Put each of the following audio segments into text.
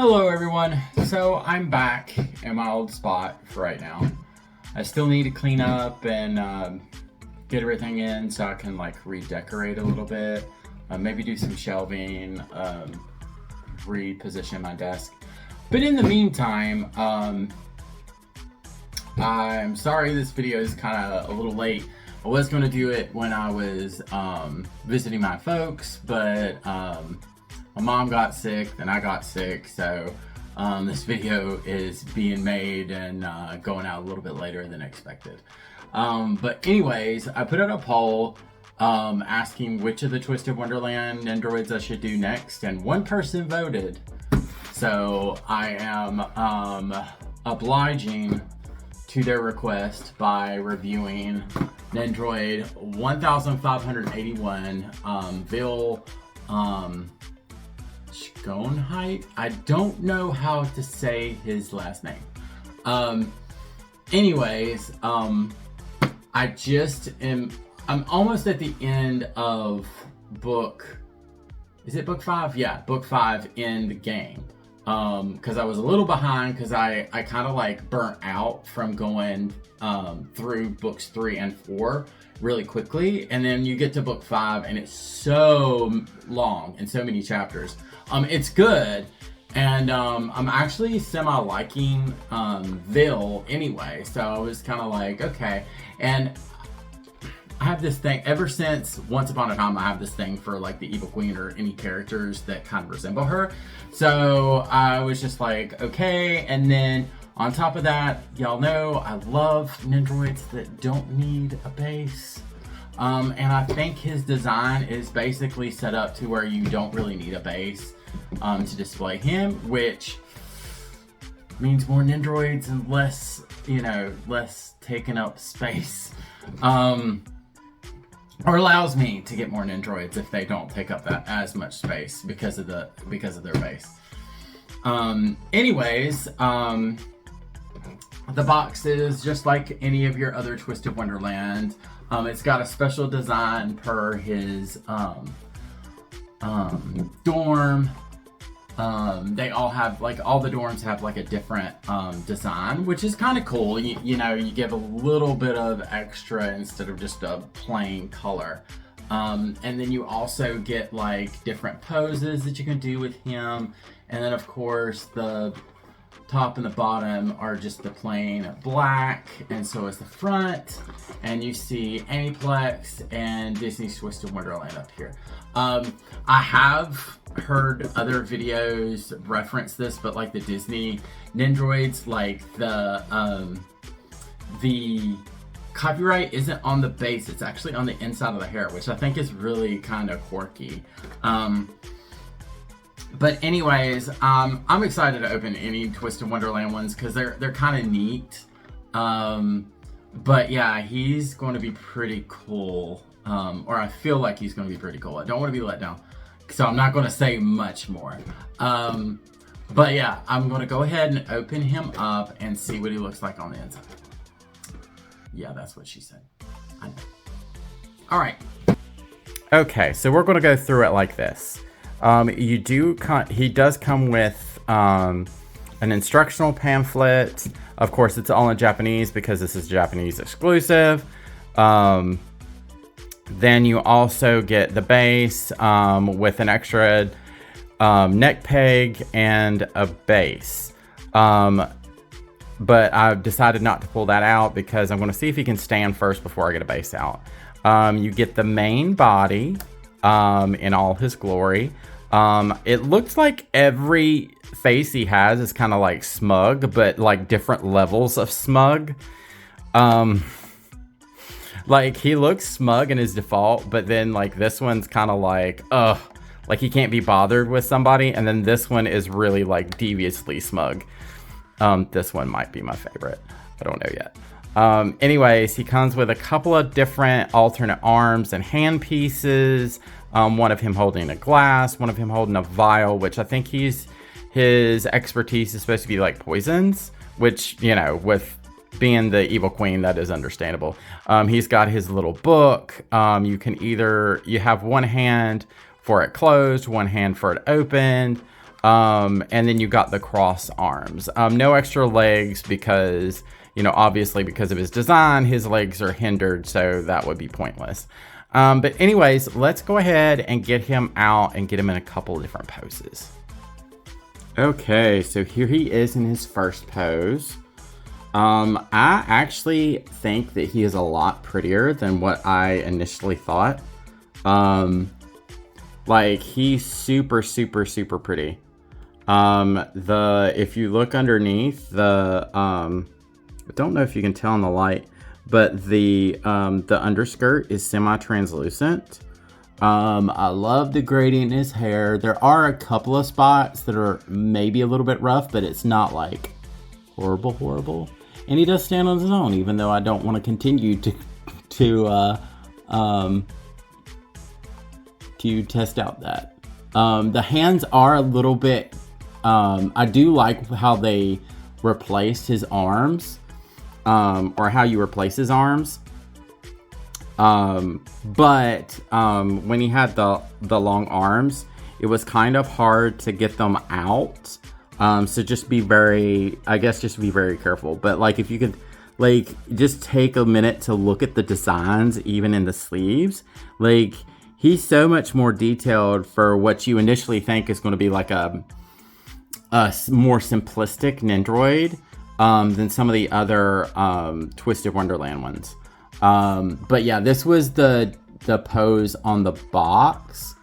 Hello everyone, so I'm back in my old spot for right now. I still need to clean up and get everything in so I can like redecorate a little bit, maybe do some shelving, reposition my desk. But in the meantime, I'm sorry this video is kind of a little late. I was going to do it when I was visiting my folks, but my mom got sick, then I got sick, so this video is being made and going out a little bit later than expected. But anyways, I put out a poll asking which of the Twisted Wonderland Nendoroids I should do next, and one person voted. So I am obliging to their request by reviewing Nendoroid 1581, Vil Schoenheit. I don't know how to say his last name. Anyways, I'm almost at the end of is it book 5? Yeah, book 5 in the game. Because I was a little behind because I kind of like burnt out from going through books 3 and 4 really quickly, and then you get to book 5 and it's so long and so many chapters. It's good, and I'm actually semi-liking Vil anyway, so I was kind of like, okay. And I have this thing, ever since Once Upon a Time, I have this thing for like the Evil Queen or any characters that kind of resemble her. So I was just like, okay. And then on top of that, y'all know I love Nendoroids that don't need a base. And I think his design is basically set up to where you don't really need a base to display him, which means more Nendoroids and less, less taking up space. Or allows me to get more Nendoroids if they don't take up that as much space because of their base. Anyways, the box is just like any of your other Twisted Wonderland. It's got a special design per his dorm. They all have, like, all the dorms have like a different design, which is kind of cool. You give a little bit of extra instead of just a plain color. And then you also get like different poses that you can do with him. And then of course the top and the bottom are just the plain black, and so is the front. And you see Aniplex and Disney's Twisted Wonderland up here. I have heard other videos reference this, but like the Disney Nendoroids, like the copyright isn't on the base, it's actually on the inside of the hair, which I think is really kind of quirky. But anyways, I'm excited to open any Twisted Wonderland ones because they're kind of neat. But yeah, he's going to be pretty cool. Or I feel like he's going to be pretty cool. I don't want to be let down, so I'm not going to say much more. But yeah, I'm going to go ahead and open him up and see what he looks like on the inside. Yeah, that's what she said. I know. All right. Okay, so we're going to go through it like this. He does come with an instructional pamphlet. Of course, it's all in Japanese because this is Japanese exclusive. Then you also get the base with an extra neck peg and a base. But I've decided not to pull that out because I'm going to see if he can stand first before I get a base out. You get the main body in all his glory. It looks like every face he has is kind of like smug, but like different levels of smug. Like he looks smug in his default, but then like this one's kind of like, like he can't be bothered with somebody. And then this one is really like deviously smug. This one might be my favorite. I don't know yet. Anyways, he comes with a couple of different alternate arms and hand pieces. One of him holding a glass, one of him holding a vial, which I think his expertise is supposed to be like poisons, which, with being the Evil Queen, that is understandable. He's got his little book. You have one hand for it closed, one hand for it opened. And then you got the cross arms. No extra legs because, you know, obviously because of his design, his legs are hindered, so that would be pointless. But anyways, let's go ahead and get him out and get him in a couple of different poses. Okay, so here he is in his first pose. I actually think that he is a lot prettier than what I initially thought. Like, he's super, super, super pretty. If you look underneath I don't know if you can tell in the light, but the underskirt is semi-translucent. I love the gradient in his hair. There are a couple of spots that are maybe a little bit rough, but it's not like horrible. And he does stand on his own, even though I don't want to continue to test out that. The hands are a little bit, I do like how they replaced his arms, or how you replace his arms. But when he had the long arms, it was kind of hard to get them out. So just be very careful. But like, if you could, like, just take a minute to look at the designs, even in the sleeves, like, he's so much more detailed for what you initially think is going to be like a more simplistic Nendoroid, than some of the other, Twisted Wonderland ones. But yeah, this was the pose on the box.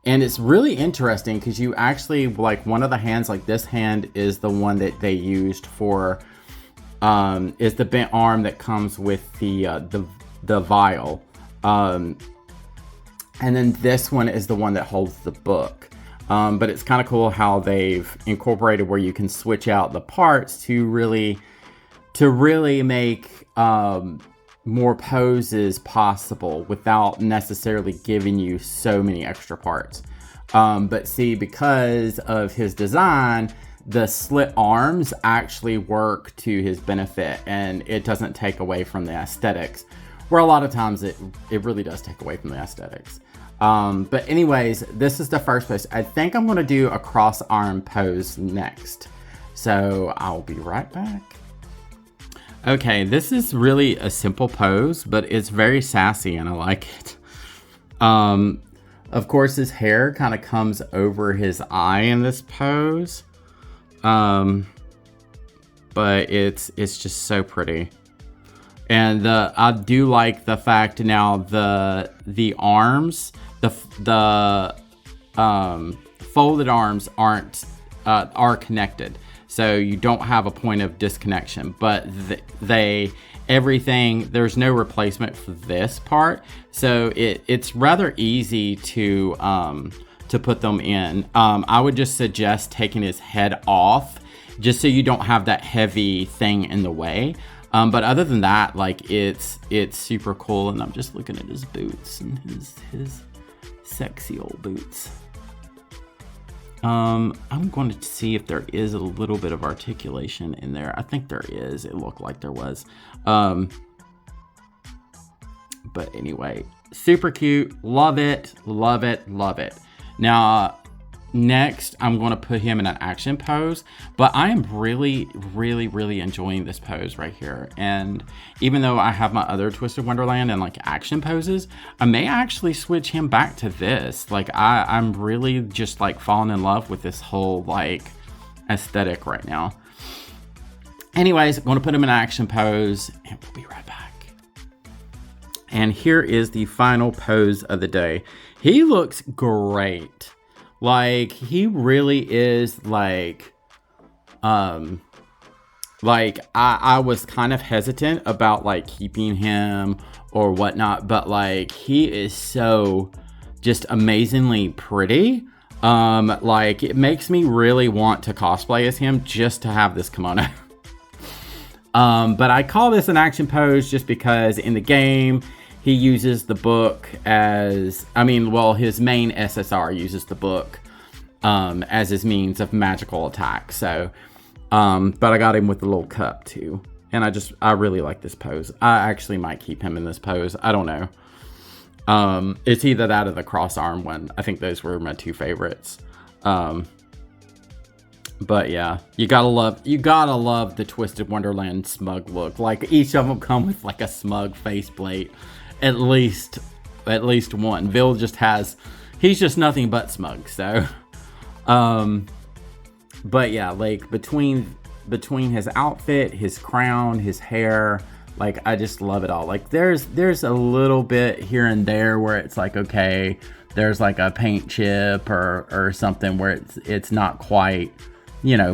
And it's really interesting because you actually, like, one of the hands, like this hand is the one that they used for, is the bent arm that comes with the vial. And then this one is the one that holds the book. But it's kind of cool how they've incorporated where you can switch out the parts to really make, more poses possible without necessarily giving you so many extra parts. But see, because of his design, the slit arms actually work to his benefit, and it doesn't take away from the aesthetics, where a lot of times it really does take away from the aesthetics. But anyways, this is the first pose. I think I'm going to do a cross arm pose next. So I'll be right back. Okay, this is really a simple pose, but it's very sassy and I like it. Of course, his hair kind of comes over his eye in this pose. But it's just so pretty. And I do like the fact now the arms, the folded arms are connected. So you don't have a point of disconnection, but there's no replacement for this part. So it's rather easy to put them in. I would just suggest taking his head off just so you don't have that heavy thing in the way. But other than that, like, it's super cool. And I'm just looking at his boots and his sexy old boots. I'm going to see if there is a little bit of articulation in there. I think there is. It looked like there was. But anyway, super cute. Love it. Love it. Love it. Now, next, I'm going to put him in an action pose, but I am really, really, really enjoying this pose right here. And even though I have my other Twisted Wonderland and like action poses, I may actually switch him back to this. Like, I'm really just like falling in love with this whole like aesthetic right now. Anyways, I'm going to put him in an action pose and we'll be right back. And here is the final pose of the day. He looks great. Like, he really is like I was kind of hesitant about like keeping him or whatnot, but like, he is so just amazingly pretty. Like, it makes me really want to cosplay as him just to have this kimono. But I call this an action pose just because in the game, he uses the book as, his main SSR uses the book as his means of magical attack. So, but I got him with the little cup too. And I really like this pose. I actually might keep him in this pose. I don't know. It's either that or the cross arm one. I think those were my two favorites. But yeah, you gotta love the Twisted Wonderland smug look. Like each of them come with like a smug faceplate, at least one. Bill just he's just nothing but smug. So, but yeah, like between his outfit, his crown, his hair, like I just love it all. Like there's a little bit here and there where it's like, okay, there's like a paint chip or something where it's not quite,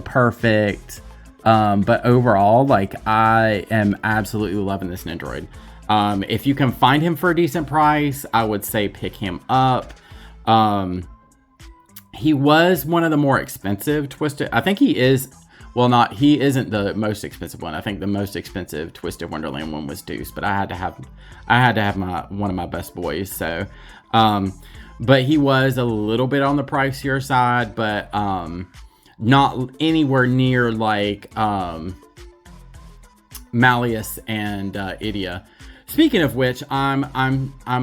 perfect. But overall, like I am absolutely loving this Nendoroid. If you can find him for a decent price, I would say pick him up. He was one of the more expensive Twisted. I think he is. Well, he isn't the most expensive one. I think the most expensive Twisted Wonderland one was Deuce, but I had to have one of my best boys. So, but he was a little bit on the pricier side, but not anywhere near like Malleus and Idia. Speaking of which, I'm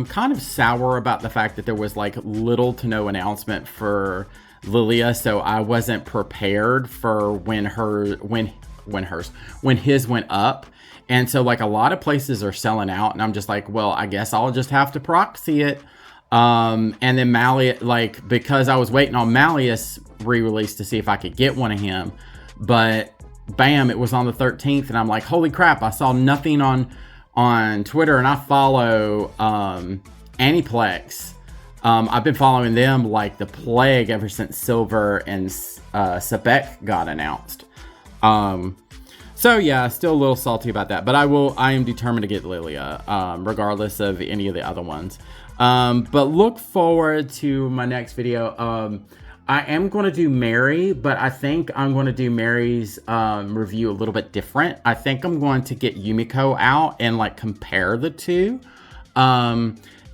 kind of sour about the fact that there was like little to no announcement for Lilia, so I wasn't prepared for when his went up. And so like a lot of places are selling out, and I'm just like, well, I guess I'll just have to proxy it. And then Malleus, like, because I was waiting on Malleus re-release to see if I could get one of him, but bam, it was on the 13th, and I'm like, holy crap, I saw nothing on Twitter, and I follow Aniplex. I've been following them like the plague ever since Silver and Sebek got announced. So yeah, still a little salty about that, but I am determined to get Lilia, regardless of any of the other ones. But look forward to my next video. I am going to do Mary, but I think I'm going to do Mary's review a little bit different. I think I'm going to get Yumiko out and like compare the two.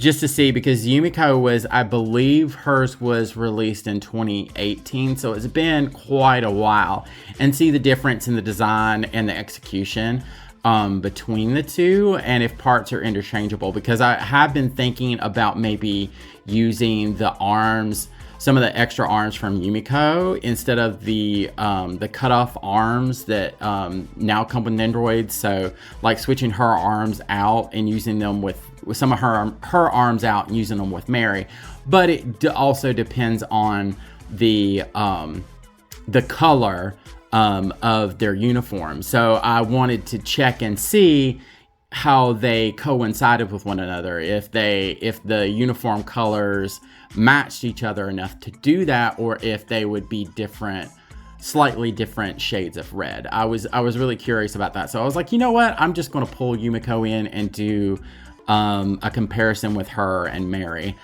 Just to see, because Yumiko was, I believe hers was released in 2018, so it's been quite a while, and see the difference in the design and the execution between the two, and if parts are interchangeable, because I have been thinking about maybe using the arms, some of the extra arms from Yumiko instead of the cut-off arms that now come with Nendoroid. So like switching her arms out and using them with some of her arms out and using them with Mary. But it also depends on the color of their uniform. So I wanted to check and see how they coincided with one another, if the uniform colors matched each other enough to do that, or if they would be slightly different shades of red. I was really curious about that. So I was like, you know what? I'm just going to pull Yumiko in and do a comparison with her and Mary.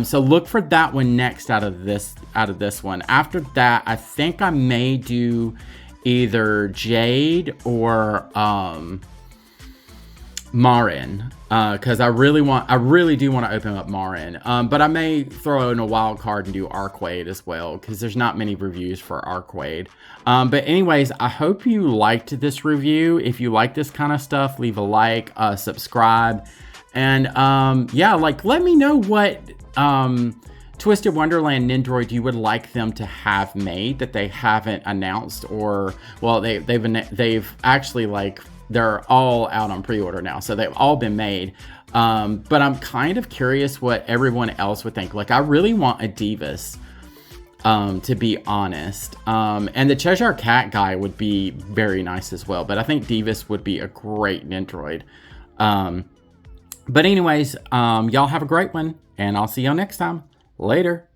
So look for that one next out of this one. After that, I think I may do either Jade or Marin, because I really do want to open up Marin, but I may throw in a wild card and do Arcwade as well, because there's not many reviews for Arcwade. But anyways, I hope you liked this review. If you like this kind of stuff, leave a like, subscribe, and yeah, like let me know what Twisted Wonderland Nendoroid you would like them to have made that they haven't announced, or well, they've actually, like, they're all out on pre-order now, so they've all been made. But I'm kind of curious what everyone else would think. Like, I really want a Divas, to be honest. And the Cheshire Cat guy would be very nice as well, but I think Divas would be a great Nendoroid. But anyways, y'all have a great one, and I'll see y'all next time. Later.